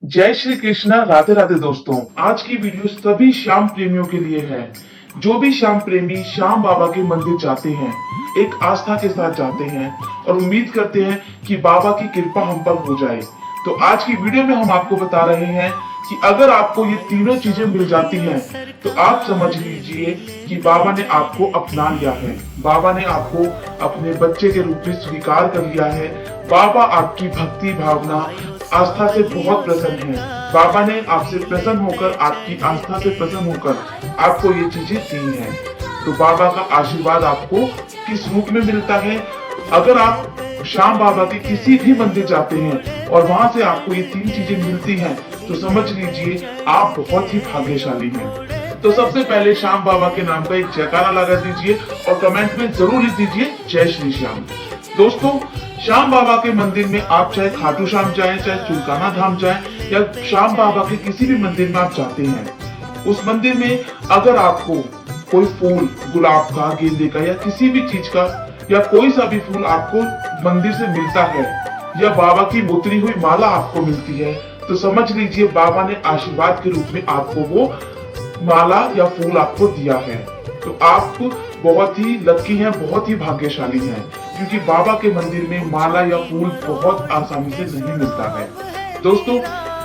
जय श्री कृष्णा। राधे राधे दोस्तों। आज की वीडियो सभी श्याम प्रेमियों के लिए है। जो भी श्याम प्रेमी श्याम बाबा के मंदिर जाते हैं, एक आस्था के साथ जाते हैं और उम्मीद करते हैं कि बाबा की कृपा हम पर हो जाए। तो आज की वीडियो में हम आपको बता रहे हैं कि अगर आपको ये तीनों चीजें मिल जाती हैं तो आप समझ लीजिए कि बाबा ने आपको अपना लिया है। बाबा ने आपको अपने बच्चे के रूप में स्वीकार कर लिया है। बाबा आपकी भक्ति भावना आस्था से बहुत प्रसन्न है। बाबा ने आपसे प्रसन्न होकर, आपकी आस्था से प्रसन्न होकर आपको ये चीजें दी हैं। तो बाबा का आशीर्वाद आपको किस रूप में मिलता है? अगर आप श्याम बाबा के किसी भी मंदिर जाते हैं और वहां से आपको ये तीन चीजें मिलती हैं तो समझ लीजिए आप बहुत ही भाग्यशाली हैं। तो सबसे पहले श्याम बाबा के नाम का एक जयकारा लगा दीजिए और कमेंट में जरूर लिख दीजिए जय श्री श्याम। दोस्तों, श्याम बाबा के मंदिर में आप चाहे खाटू श्याम जाएं, चाहे चुलकाना धाम जाएं या श्याम बाबा के किसी भी मंदिर में आप जाते हैं, उस मंदिर में अगर आपको कोई फूल, गुलाब का, गेंदे का या किसी भी चीज का या कोई सा भी फूल आपको मंदिर से मिलता है या बाबा की उतरी हुई माला आपको मिलती है तो समझ लीजिए बाबा ने आशीर्वाद के रूप में आपको वो माला या फूल आपको दिया है। तो आप बहुत ही लकी हैं, बहुत ही भाग्यशाली हैं, क्योंकि बाबा के मंदिर में माला या फूल बहुत आसानी से नहीं मिलता है। दोस्तों,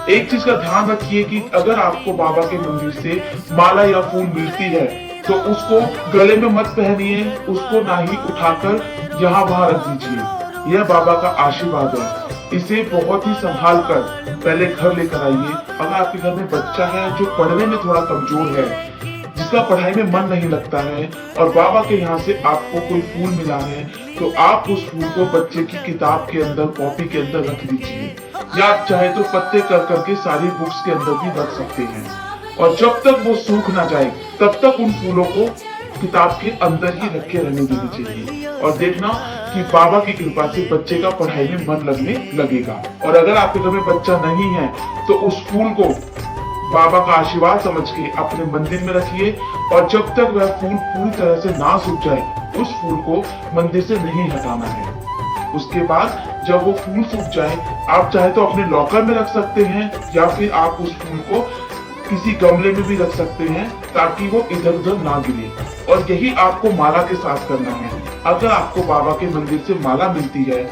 एक चीज का ध्यान रखिए कि अगर आपको बाबा के मंदिर से माला या फूल मिलती है तो उसको गले में मत पहनिए, उसको ना ही उठाकर यहाँ वहां रख दीजिए। यह बाबा का आशीर्वाद है। इसे बहुत ही संभाल कर पहले घर लेकर आइए। अगर आपके घर में बच्चा है जो पढ़ने में थोड़ा कमजोर है, जिसका पढ़ाई में मन नहीं लगता है और बाबा के यहाँ से आपको कोई फूल मिला है तो आप उस फूल को बच्चे की किताब के अंदर, कॉपी के अंदर रख दीजिए या आप चाहे तो पत्ते कर करके सारी बुक्स के अंदर भी रख सकते हैं। और जब तक वो सूख ना जाए तब तक उन फूलों को किताब के अंदर ही रख के रहने देनी चाहिए और देखना कि बाबा की कृपा से बच्चे का पढ़ाई में मन लगने लगेगा। और अगर आपके घर में बच्चा नहीं है तो उस फूल को बाबा का आशीर्वाद समझ के अपने मंदिर में रखिए और जब तक वह फूल पूरी तरह से ना सूख जाए उस फूल को मंदिर से नहीं हटाना है। उसके बाद जब वो फूल सूख जाए आप चाहे तो अपने लॉकर में रख सकते हैं या फिर आप उस फूल को किसी गमले में भी रख सकते हैं ताकि वो इधर उधर ना गिरे। और यही आपको माला के साथ करना है। अगर आपको बाबा के मंदिर से माला मिलती है,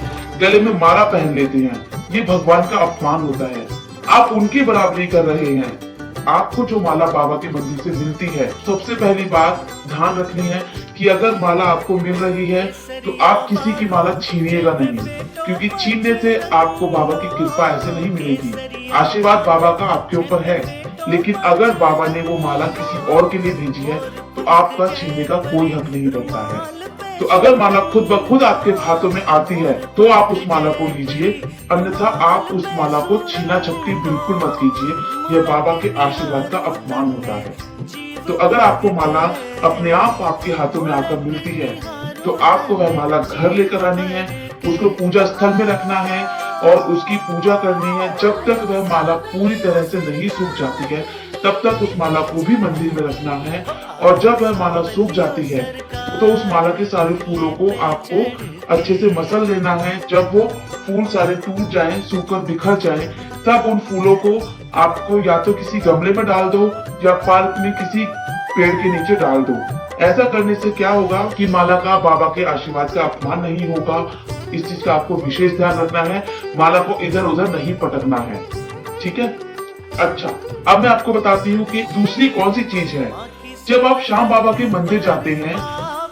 गले में माला पहन लेते हैं, ये भगवान का अपमान होता है। आप उनकी बराबरी कर रहे हैं। आपको जो माला बाबा के मंदिर से मिलती है, सबसे पहली बात ध्यान रखनी है कि अगर माला आपको मिल रही है तो आप किसी की माला छीनिएगा नहीं, क्योंकि छीनने से आपको बाबा की कृपा ऐसे नहीं मिलेगी। आशीर्वाद बाबा का आपके ऊपर है, लेकिन अगर बाबा ने वो माला किसी और के लिए भेजी है तो आपका छीनने का कोई हक नहीं बनता है। तो अगर माला खुद ब खुद आपके हाथों में आती है तो आप उस माला को लीजिए, अन्यथा आप उस माला को छीना झपटी बिल्कुल मत कीजिए। यह बाबा के आशीर्वाद का अपमान होता है। तो अगर आपको माला अपने आप आपके हाथों में आकर मिलती है तो आपको वह माला घर लेकर आनी है, उसको पूजा स्थल में रखना है और उसकी पूजा करनी है। जब तक वह माला पूरी तरह से नहीं सूख जाती है तब तक उस माला को भी मंदिर में रखना है। और जब वह माला सूख जाती है तो उस माला के सारे फूलों को आपको अच्छे से मसल लेना है। जब वो फूल सारे टूट जाएं, सूखकर बिखर जाएं, तब उन फूलों को आपको या तो किसी गमले में डाल दो या पार्क में किसी पेड़ के नीचे डाल दो। ऐसा करने से क्या होगा कि माला का बाबा के आशीर्वाद का अपमान नहीं होगा। इस चीज का आपको विशेष ध्यान रखना है। माला को इधर उधर नहीं पटकना है, ठीक है? अच्छा, अब मैं आपको बताती हूँ कि दूसरी कौन सी चीज है। जब आप श्याम बाबा के मंदिर जाते हैं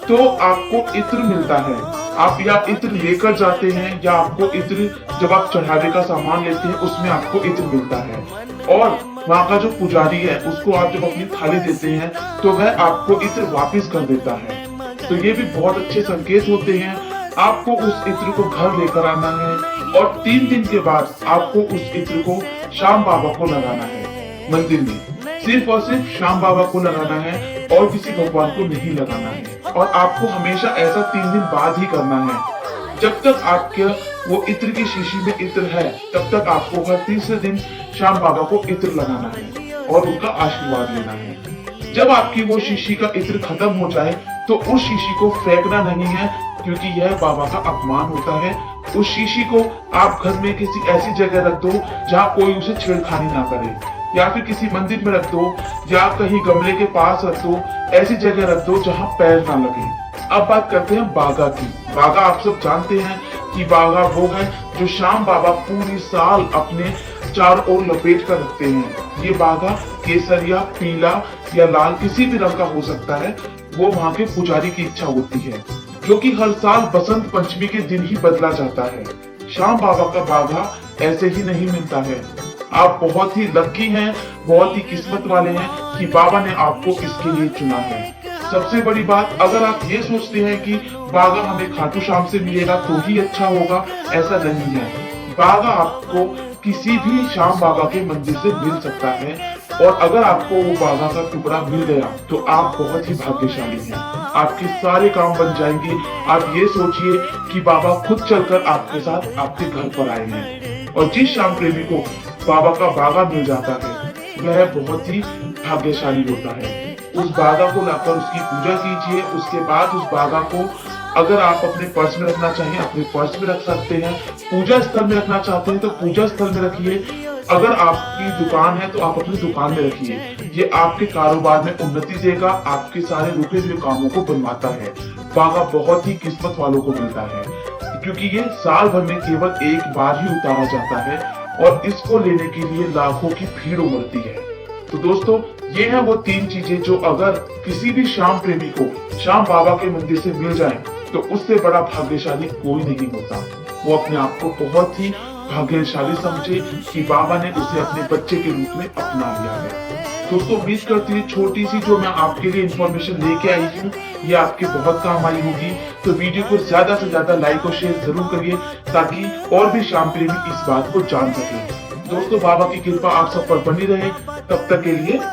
तो आपको इत्र मिलता है। आप या इत्र लेकर जाते हैं या आपको इत्र जब आप चढ़ावे का सामान लेते हैं उसमें आपको इत्र मिलता है। और वहाँ का जो पुजारी है उसको आप जब अपनी थाली देते हैं तो वह आपको इत्र वापस कर देता है। तो ये भी बहुत अच्छे संकेत होते हैं। आपको उस इत्र को घर लेकर आना है और 3 दिन के बाद आपको उस इत्र को श्याम बाबा को लगाना है मंदिर में। सिर्फ और सिर्फ श्याम बाबा को लगाना है और किसी भगवान को नहीं लगाना है। और आपको हमेशा ऐसा 3 दिन बाद ही करना है। जब तक आपके वो इत्र की शीशी में इत्र है तब तक आपको हर तीसरे दिन श्याम बाबा को इत्र लगाना है और उनका आशीर्वाद लेना है। जब आपकी वो शीशी का इत्र खत्म हो जाए तो उस शीशी को फेंकना नहीं है, क्योंकि यह बाबा का अपमान होता है। उस शीशी को आप घर में किसी ऐसी जगह रख दो जहाँ कोई उसे छेड़खानी ना करे, या फिर किसी मंदिर में रख दो, या कहीं गमले के पास रख दो, ऐसी जगह रख दो जहाँ पैर ना लगे। अब बात करते हैं बागा की। बागा आप सब जानते हैं कि बागा वो है जो श्याम बाबा पूरी साल अपने चारों ओर लपेट कर रखते हैं। ये बागा केसरिया, पीला या लाल किसी भी रंग का हो सकता है, वो वहाँ के पुजारी की इच्छा होती है, जो कि हर साल बसंत पंचमी के दिन ही बदला जाता है। श्याम बाबा का बागा ऐसे ही नहीं मिलता है। आप बहुत ही लकी हैं, बहुत ही किस्मत वाले हैं कि बाबा ने आपको इसके लिए चुना है। सबसे बड़ी बात, अगर आप ये सोचते हैं कि बागा हमें खाटू श्याम से मिलेगा तो ही अच्छा होगा, ऐसा नहीं है। बागा आपको किसी भी श्याम बाबा के मंदिर से मिल सकता है, और अगर आपको वो बागा का टुकड़ा मिल गया तो आप बहुत ही भाग्यशाली हैं। आपके सारे काम बन जाएंगे। आप ये सोचिए कि बाबा खुद चलकर आपके साथ आपके घर पर आए हैं। और जिस श्याम प्रेमी को बाबा का बागा मिल जाता है वह बहुत ही भाग्यशाली होता है। उस बागा को लाकर उसकी पूजा कीजिए। उसके बाद उस बागा को अगर आप अपने पर्स में रखना चाहें अपने पर्स में रख सकते हैं, पूजा स्थल में रखना चाहते हैं तो पूजा स्थल में रखिए, अगर आपकी दुकान है तो आप अपनी दुकान में रखिए। ये आपके कारोबार में उन्नति देगा, आपके सारे रुके हुए कामों को बनवाता है। बागा बहुत ही किस्मत वालों को मिलता है, क्योंकि ये साल भर में केवल एक बार ही उतारा जाता है, और इसको लेने के लिए लाखों की भीड़ उमड़ती है। तो दोस्तों, ये है वो 3 चीजें जो अगर किसी भी श्याम प्रेमी को श्याम बाबा के मंदिर से मिल जाएं, तो उससे बड़ा भाग्यशाली कोई नहीं होता। वो अपने आप को बहुत ही भाग्यशाली समझे कि बाबा ने उसे अपने बच्चे के रूप में अपना लिया है। दोस्तों, उम्मीद करती है छोटी सी जो मैं आपके लिए इंफॉर्मेशन लेके आई हूँ ये आपके बहुत काम आई होगी। तो वीडियो को ज्यादा से ज्यादा लाइक और शेयर जरूर करिए, ताकि और भी श्याम प्रेमी इस बात को जान सके। दोस्तों, बाबा की कृपा आप सब पर बनी रहे। तब तक के लिए